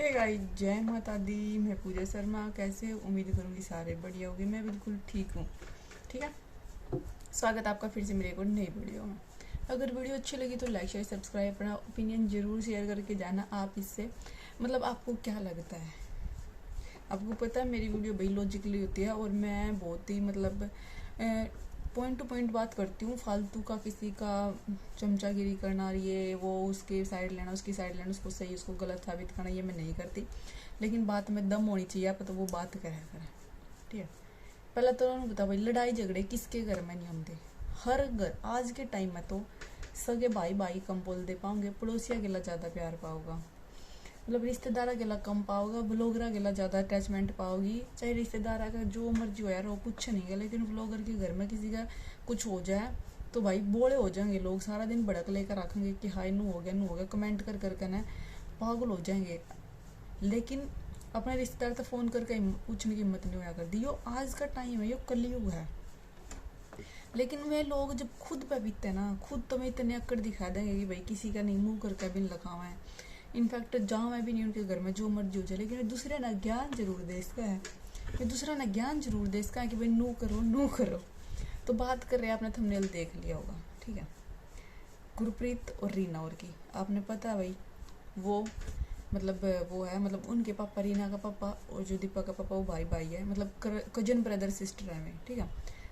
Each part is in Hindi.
हे गाइस, जय माता दी। मैं पूजा शर्मा। कैसे हो? उम्मीद करूंगी सारे बढ़िया होगी। मैं बिल्कुल ठीक हूँ। ठीक है, स्वागत है आपका फिर से मेरे एक और नई वीडियो में। अगर वीडियो अच्छी लगी तो लाइक शेयर सब्सक्राइब करना, ओपिनियन जरूर शेयर करके जाना। आप इससे मतलब आपको क्या लगता है? आपको पता है मेरी वीडियो भाई लॉजिकली होती है और मैं बहुत ही मतलब पॉइंट टू पॉइंट बात करती हूँ। फालतू का किसी का चमचागिरी करना, ये वो उसके साइड लेना, उसकी साइड लेना, उसको सही उसको गलत साबित करना, ये मैं नहीं करती। लेकिन बात में दम होनी चाहिए, आप तो वो बात करे करें। ठीक है, पहले तो उन्होंने बता भाई लड़ाई झगड़े किसके घर में नहीं होते? हर घर आज के टाइम में तो सगे भाई भाई कम बोल दे पाओगे, पड़ोसिया के ज़्यादा प्यार पाओगा, मतलब रिश्तेदारा के कम पाओगा, ब्लॉगरा के ज़्यादा अटैचमेंट पाओगी। चाहे रिश्तेदारा का जो मर्जी हो यार, वो कुछ नहीं है, लेकिन ब्लॉगर के घर में किसी का कुछ हो जाए तो भाई बोले हो जाएंगे लोग, सारा दिन भड़क लेकर रखेंगे कि हाय नू हो गया, कमेंट कर कर ना पागल हो जाएंगे। लेकिन अपने रिश्तेदार तो फ़ोन करके पूछने की हिम्मत नहीं होया कर दी। यो आज का टाइम है, यो कलयुग है। लेकिन वे लोग जब खुद पे बीतते ना, खुद तो मैं इतने अक्कड़ दिखा देंगे कि भाई किसी का नहीं मुंह करके बिन लगा हुआ है। इनफैक्ट जहाँ मैं भी नहीं उनके घर में जो मर्जी हो जाए, लेकिन दूसरे ना ज्ञान जरूर दे इसका है, ये दूसरा ना ज्ञान जरूर दे इसका है कि भाई नू करो नू करो। तो बात कर रहे हैं, आपने थंबनेल देख लिया होगा। ठीक है, गुरप्रीत और रीना और की आपने पता है भाई, वो मतलब वो है, मतलब उनके पापा, रीना का पापा और जो दीपा का पापा, वो भाई भाई है, मतलब कजन ब्रदर सिस्टर है में। ठीक है,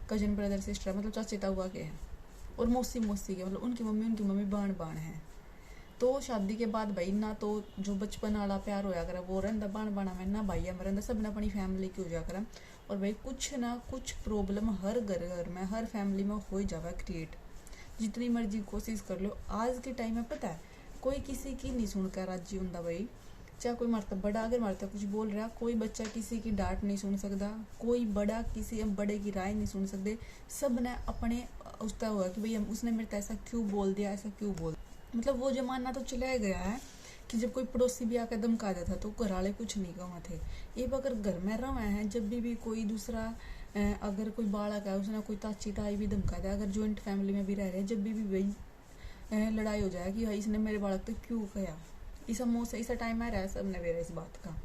कजन ब्रदर सिस्टर है, मतलब चाचे ताऊआ के हैं और मौसी मौसी के, मतलब उनकी मम्मी बाण बाण है। तो शादी के बाद भाई ना तो जो बचपन वाला प्यार होया करा वो रहा बाण बाणा में, ना भाई में रहा, सब ने अपनी फैमिली की हो जा करा। और भाई कुछ ना कुछ प्रॉब्लम हर घर में, हर फैमिली में हो जावा क्रिएट, जितनी मर्जी कोशिश कर लो। आज के टाइम में पता है कोई किसी की नहीं सुनकर राजी होंदा भाई। चाहे कोई मरता बड़ा अगर मरता कुछ बोल रहा, कोई बच्चा किसी की डांट नहीं सुन सकता, कोई बड़ा किसी बड़े की राय नहीं सुन सकते। सब ने अपने उसका हुआ कि भाई उसने मेरे को ऐसा क्यों बोल दिया, ऐसा क्यों बोल, मतलब वो जमाना तो चला गया है कि जब कोई पड़ोसी भी आकर धमका देता तो घर वाले कुछ नहीं कहा थे। ये अगर घर में रहे हैं, जब भी कोई दूसरा अगर कोई बालक है उसने कोई ताची ताई भी धमका दिया, अगर जॉइंट फैमिली में भी रह रहे हैं, जब भी भाई लड़ाई हो जाए कि भाई इसने मेरे बालक तो क्यों कहा, इस मुँह से इस टाइम में रहा है सबने मेरा इस बात का।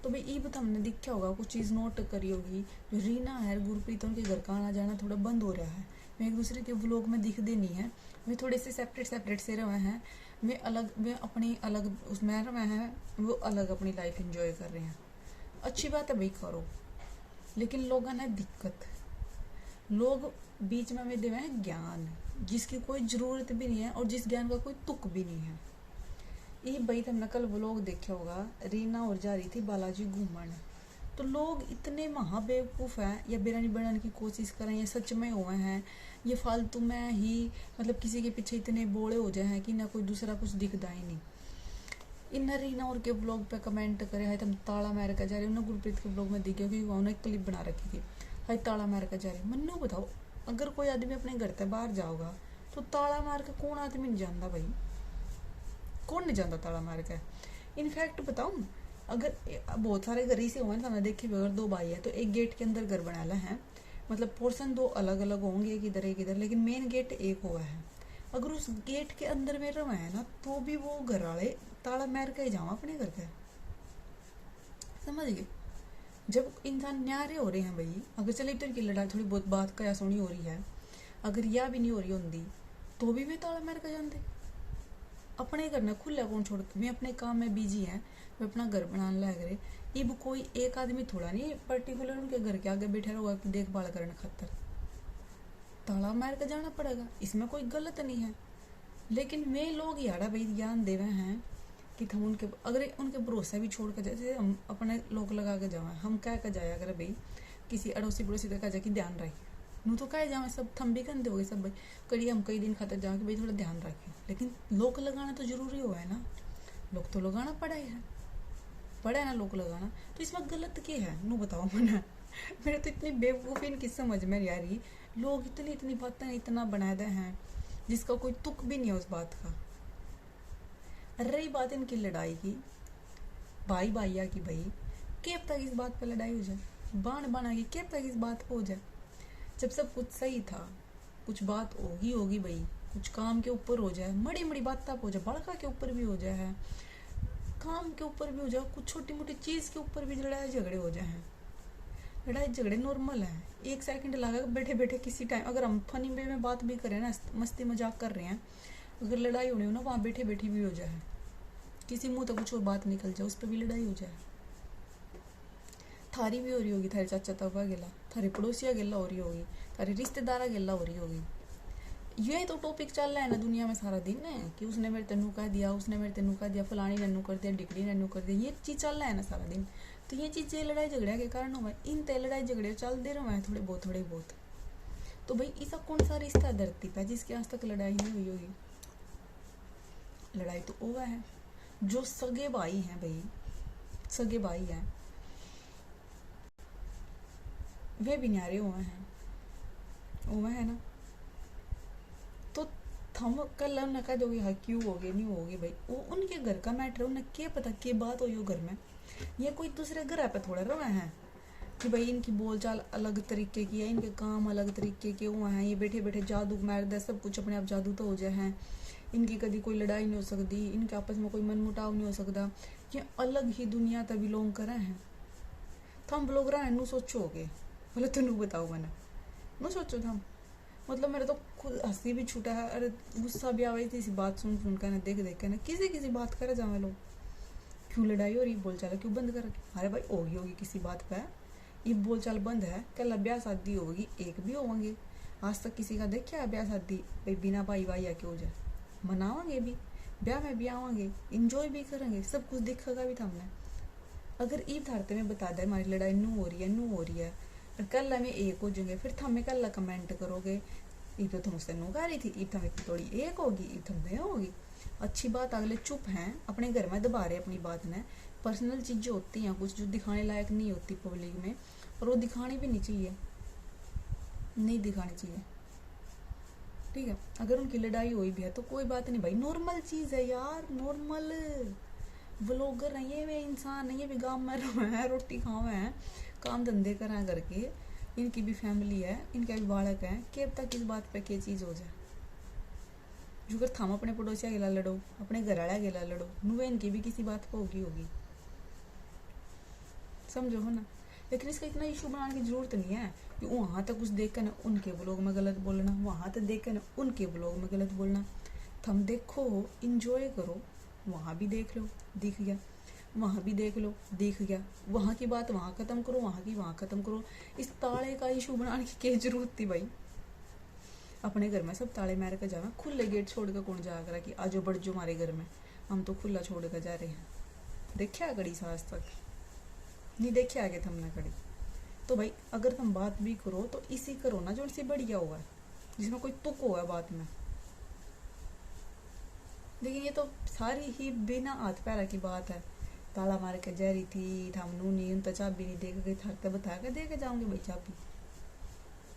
तो भाई ये तो हमने दिखा होगा, कुछ चीज़ नोट करी होगी। जो रीना है, गुरप्रीत, उनके घर का आना जाना थोड़ा बंद हो रहा है। वे एक दूसरे के व्लॉग में दिखते नहीं है, वे थोड़े से सेपरेट से रहे हैं। वे अपनी अलग उसमें रहे हैं, वो अलग अपनी लाइफ एंजॉय कर रहे हैं। अच्छी बात है भाई, करो। लेकिन लोगों ने दिक्कत, लोग बीच में दे हैं ज्ञान जिसकी कोई ज़रूरत भी नहीं है और जिस ज्ञान का कोई तुक भी नहीं है। ये भाई तुमने कल व्लॉग देखा होगा, रीना और जा रही थी बालाजी घूमन। तो लोग इतने महाबेवकूफ़ हैं, या बिरानी बनाने की कोशिश करें, या सच में हुए हैं, ये फालतू में ही मतलब किसी के पीछे इतने बोले हो जाए हैं कि ना कोई दूसरा कुछ दिखता ही नहीं। इन रीना और के ब्लॉग पे कमेंट करे है तुम ताला मार कर जा रहे हो ना, गुरप्रीत के ब्लॉग में दिखे क्योंकि उन्होंने एक क्लिप बना रखी थी, हाई ताला मार कर जा रहे। मन्नू बताओ, अगर कोई आदमी अपने घर से बाहर जाओगा तो ताला मार के कौन आदमी नहीं जानता भाई? कौन नहीं जानता ताला मार के? इनफैक्ट बताऊँ, अगर बहुत सारे घर ही से हुए ना, देखे अगर दो भाई है तो एक गेट के अंदर घर बनाला है, मतलब पोर्शन दो अलग अलग होंगे, एक इधर एक इधर, लेकिन मेन गेट एक हुआ है। अगर उस गेट के अंदर में रहा है ना, तो भी वो घर वाले ताला मार के जाओ अपने घर के, समझ गए? जब इंसान न्यारे हो रहे हैं भाई, अगर चले तो इनकी लड़ाई थोड़ी बहुत बात क्या सुनी हो रही है, अगर यह भी नहीं हो रही होंगी तो भी वे ताला मार के जानते। अपने घर में खुला कौन छोड़ते, मैं अपने काम में बिजी है, वे अपना घर बनाने लग रहे। अब कोई एक आदमी थोड़ा नहीं पर्टिकुलर उनके घर के आगे बैठा रहोगा कि देखभाल करने खातर, ताला मार के जाना पड़ेगा, इसमें कोई गलत नहीं है। लेकिन वे लोग यारा भाई ज्ञान दे रहे हैं कि हम उनके, अगर उनके भरोसा भी छोड़ कर, जैसे हम अपने लोग लगा के जाए, हम कह कर जाए अगर भाई किसी अड़ोसी पड़ोसी तक जाए कि ध्यान रखे, नू तो कह जाए सब थम भी कहते हो सब भाई करिए, हम कई दिन खातर जाओ कि भाई थोड़ा ध्यान रखें। लेकिन लोग लगाना तो जरूरी हुआ है ना, लोग तो लगाना पड़ा है ना लोग लगाना, तो इसमें गलत क्या है नू बताओ मैंने। मेरे तो इतनी बेवकूफ़ी इनकी समझ में आ रही, लोग इतनी बातें इतना बना दे हैं जिसका कोई तुक भी नहीं है उस बात का। रही बात इनकी लड़ाई की, भाई भाइया की, भाई क्या तक इस बात पर लड़ाई हो जाए, बाण बाणा की क्या तक इस बात पर हो जाए? जब सब कुछ सही था, कुछ बात होगी भाई, कुछ काम के ऊपर हो जाए, मड़ी मड़ी बात तब हो जाए, बड़का के ऊपर भी हो जाए है, काम के ऊपर भी हो जाए, कुछ छोटी मोटी चीज़ के ऊपर भी लड़ाई झगड़े हो जाए। लड़ाई झगड़े नॉर्मल है, 1 सेकंड लगा बैठे बैठे किसी टाइम, अगर हम फनी वे में बात भी करें ना, मस्ती मजाक कर रहे हैं, अगर लड़ाई होनी हो ना, वहाँ बैठे बैठे भी हो जाए, किसी मुंह तक कुछ और बात निकल जाए, उस पर भी लड़ाई हो जाए। थारी भी हो रही होगी, थारे चाचा ताबा गेला, थारे पड़ोसिया गेला हो रही होगी, थारे रिश्तेदारा गेला हो रही होगी। ये तो टॉपिक चल रहा है ना दुनिया में सारा दिन है कि उसने मेरे तेनू कह दिया, उसने मेरे तेनू कह दिया, फलानी ने नू कर दिया, डिकड़ी ने नू कर दिया, ये चीज़ चल रहा है ना सारा दिन। तो ये चीज़ें लड़ाई झगड़े के कारण हुआ, इन ते लड़ाई झगड़े चलते रहे हैं थोड़े बहुत। तो भाई ऐसा कौन सा रिश्ता है धरती पे जिसके आज तक लड़ाई नहीं हुई होगी? लड़ाई तो वो है जो सगे भाई हैं, भाई सगे भाई हैं, वे भी न्यारे हुए हैं, वो है ना। तो थम कल न कह दोगे हाँ क्यों हो गए नहीं हो गए, भाई वो उनके घर का मैटर, उन्हें क्या पता क्या बात हुई हो घर में। ये कोई दूसरे घर पे थोड़ा रहे हैं कि भाई इनकी बोलचाल अलग तरीके की है, इनके काम अलग तरीके के हुए हैं, ये बैठे बैठे जादू मार दे, सब कुछ अपने आप जादू तो हो जाए हैं, इनकी कभी कोई लड़ाई नहीं हो सकती, इनके आपस में कोई मनमुटाव नहीं हो सकता। ये अलग ही दुनिया तक बिलोंग कर रहे हैं। थम ब्लॉग रहे हैं नू सोचोगे, बोले तो नू बताओ मैंने नू सोचो थम, मतलब मेरे तो खुद हंसी भी छूटा है, अरे गुस्सा भी आ गई थी इसी बात सुन कर ना, देख के ना, किसी बात करे जावे लोग, क्यों लड़ाई हो रही, बोलचाल क्यों बंद कर, अरे भाई होगी किसी बात पे, ये बोलचाल बंद है, कल ब्याह शादी होगी, एक भी होंगे, आज तक किसी का देखा है ब्याह शादी भाई बिना भाई या क्यों जाए, मनावांगे भी, ब्याह में भी आवांगे, इंजॉय भी करेंगे, सब कुछ दिखेगा भी था हमने। अगर ईद धारते में बता दे हमारी लड़ाई नू हो रही है, कल में एक हो जाएंगे, फिर थमें कल कमेंट करोगे ये तो तुम उससे नू गा रही थी, ईद थमें थोड़ी एक होगी, ईद थमें होगी। अच्छी बात, अगले चुप हैं अपने घर में दबा रहे अपनी बात ने, पर्सनल चीज़ें होती हैं कुछ जो दिखाने लायक नहीं होती पब्लिक में, और वो दिखानी भी नहीं चाहिए, नहीं दिखानी चाहिए, ठीक है। अगर उनकी लड़ाई हुई भी है तो कोई बात नहीं भाई, नॉर्मल चीज़ है यार, नॉर्मल व्लॉगर है ये, वे इंसान है ये भी, गाँव में रहे रोटी खावे हैं, काम धंधे करें करके, इनकी भी फैमिली है, इनके भी बालक है, क्या पता किस बात पे क्या चीज़ हो जाए। जो अगर थम अपने पड़ोसिया गिला लड़ो, अपने घर वाला गिला लड़ो, नुए इनकी भी किसी बात पे होगी, समझो हो ना। लेकिन इसका इतना इशू बनाने की जरूरत नहीं है कि वहाँ तक कुछ देख कर ना उनके ब्लॉग में गलत बोलना, वहाँ तक देख कर ना उनके ब्लॉग में गलत बोलना। थम देखो, इंजॉय करो, वहाँ भी देख लो दिख गया, वहाँ भी देख लो दिख गया, वहाँ की बात वहाँ ख़त्म करो, वहाँ की वहाँ ख़त्म करो। इस ताले का इशू बनाने की क्या जरूरत थी भाई? अपने घर में सब ताले मार कर जावे, खुले गेट छोड़ कर कौन जा कर कि आजो बढ़ जो हमारे घर में, हम तो खुला छोड़ कर जा रहे हैं। देखा कड़ी सास तक नहीं देखा आगे थमने कड़ी। तो भाई अगर तुम बात भी करो तो इसी करो ना जो इनसे बढ़िया हुआ है, जिसमें कोई तुक हुआ है बात में। लेकिन ये तो सारी ही बिना हाथ पैरा की बात है, ताला मार के जा रही थी, हम नहीं उन तो चाबी नहीं दे गई, थकते बता के दे के जाऊंगे भाई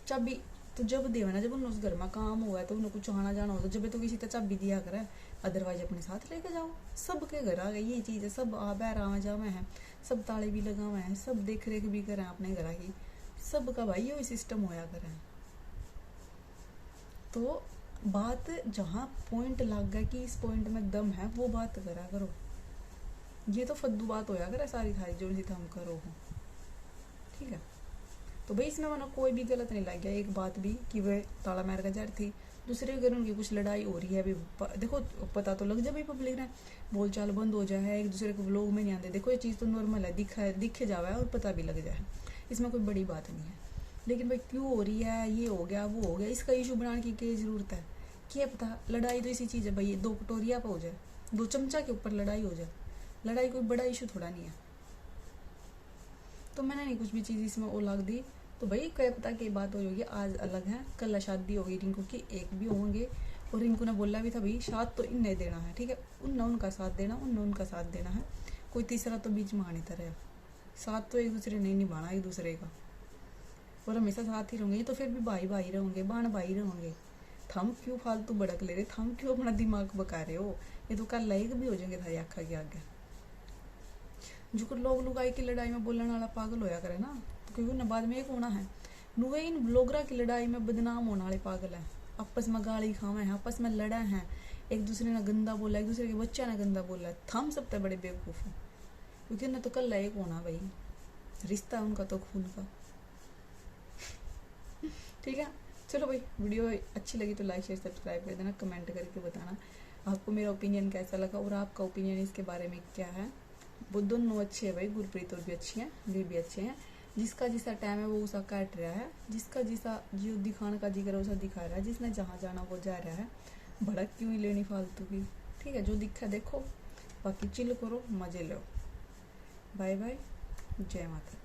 चाबी तो जब देवे ना, जब उन्हें उस घर में काम हुआ है तो उन्हें कुछ आना जाना हो तो जब तो किसी तरह चाबी दिया करे, अदरवाइज अपने साथ लेके जाओ। सबके घर आ गए ये चीज़ है, सब आ बैर आवा जावे हैं, सब ताले भी लगा हुए हैं, सब देख रेख भी करें अपने घर की, सबका भाई ये सिस्टम होया करें। तो बात जहाँ पॉइंट लग गया कि इस पॉइंट में दम है वो बात करा करो, ये तो फद्दू बात होया करे सारी जो हम करो हो, ठीक है। तो भाई इसमें मानो कोई भी गलत नहीं लग गया एक बात भी कि वह ताला मार का जड़ थी, दूसरे घर उनकी कुछ लड़ाई हो रही है अभी, देखो पता तो लग जाए भाई पब्लिक ने, बोलचाल बंद हो जाए, एक दूसरे को लोग में नहीं आते, देखो ये चीज़ तो नॉर्मल है, दिखे जावा और पता भी लग जाए, इसमें कोई बड़ी बात नहीं है। लेकिन भाई क्यों हो रही है, ये हो गया वो हो गया, इसका इशू बनाने की क्या जरूरत है? क्या पता लड़ाई तो इसी चीज़ है भाई, 2 कटोरिया पर हो जाए, 2 चमचा के ऊपर लड़ाई हो जाए, लड़ाई कोई बड़ा इशू थोड़ा नहीं है। तो मैंने नहीं कुछ भी चीज़ इसमें वो लग दी, तो भाई क्या पता की बात होगी, आज अलग है, कल शादी होगी रिंकू की, एक भी होंगे, और रिंकू ने बोला भी था भाई साथ तो इन्हें देना है, ठीक है, उनने उनका साथ देना, उनने उनका साथ देना है, कोई तीसरा तो बीच में आने तरह, साथ तो एक दूसरे नहीं निभाना एक दूसरे का, और हमेशा साथ ही रहेंगे, तो फिर भी भाई भाई रहेंगे, बाण भाई रहेंगे। थम क्यों फालतू भड़क ले रहे, थम क्यों अपना दिमाग बका रहे हो, ये तो कल लायक भी हो जाएंगे थारी आखा के आगे। जो लोग लुगाई की लड़ाई में बोलने वाला पागल होया करे ना, तो क्योंकि उन्हें बाद में एक होना है, नुए इन ब्लॉगरा की लड़ाई में बदनाम होने वाले पागल है, आपस में गाली खावे हैं, आपस में लड़े हैं, एक दूसरे ने गंदा बोला, एक दूसरे के बच्चा ने गंदा बोला, हम सब तो बड़े बेवकूफ़ हैं, क्योंकि उन्हें तो कल एक होना भाई, रिश्ता उनका तो खून का। ठीक है, चलो भाई, वीडियो अच्छी लगी तो लाइक शेयर सब्सक्राइब कर देना, कमेंट करके बताना आपको मेरा ओपिनियन कैसा लगा और आपका ओपिनियन इसके बारे में क्या है। वो दोनों अच्छे हैं भाई, गुरप्रीत और भी अच्छी हैं, वे भी अच्छे हैं। जिसका जिसा टाइम है वो उसा काट रहा है, जिसका जिसा जो दिखाने का जिक्र है उसा दिखा रहा है, जिसने जहाँ जाना वो जा रहा है। भड़क क्यों ही लेनी फालतू की। ठीक है, जो दिखा देखो, बाकी चिल करो, मजे लो। बाय बाय, जय माता।